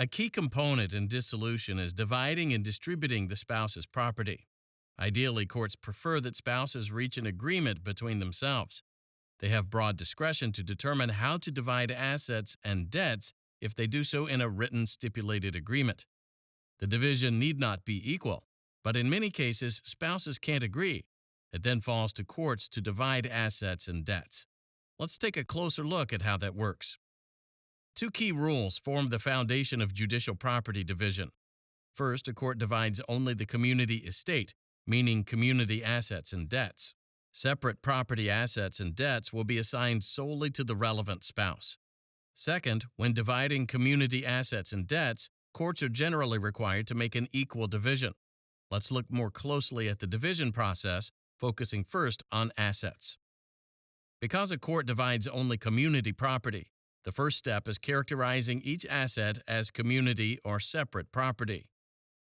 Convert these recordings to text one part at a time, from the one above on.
A key component in dissolution is dividing and distributing the spouse's property. Ideally, courts prefer that spouses reach an agreement between themselves. They have broad discretion to determine how to divide assets and debts if they do so in a written stipulated agreement. The division need not be equal, but in many cases, spouses can't agree. It then falls to courts to divide assets and debts. Let's take a closer look at how that works. Two key rules form the foundation of judicial property division. First, a court divides only the community estate, meaning community assets and debts. Separate property assets and debts will be assigned solely to the relevant spouse. Second, when dividing community assets and debts, courts are generally required to make an equal division. Let's look more closely at the division process, focusing first on assets. Because a court divides only community property, the first step is characterizing each asset as community or separate property.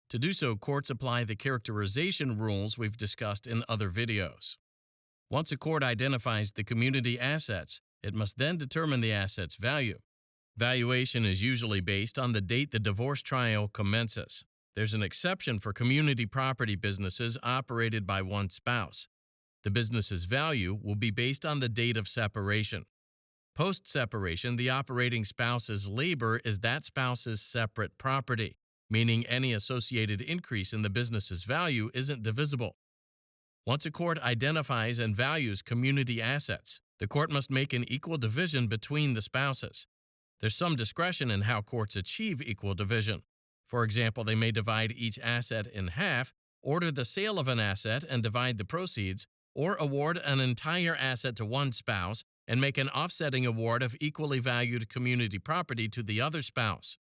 To do so, courts apply the characterization rules we've discussed in other videos. Once a court identifies the community assets, it must then determine the asset's value. Valuation is usually based on the date the divorce trial commences. There's an exception for community property businesses operated by one spouse. The business's value will be based on the date of separation. Post-separation, the operating spouse's labor is that spouse's separate property, meaning any associated increase in the business's value isn't divisible. Once a court identifies and values community assets, the court must make an equal division between the spouses. There's some discretion in how courts achieve equal division. For example, they may divide each asset in half, order the sale of an asset and divide the proceeds, or award an entire asset to one spouse and make an offsetting award of equally valued community property to the other spouse.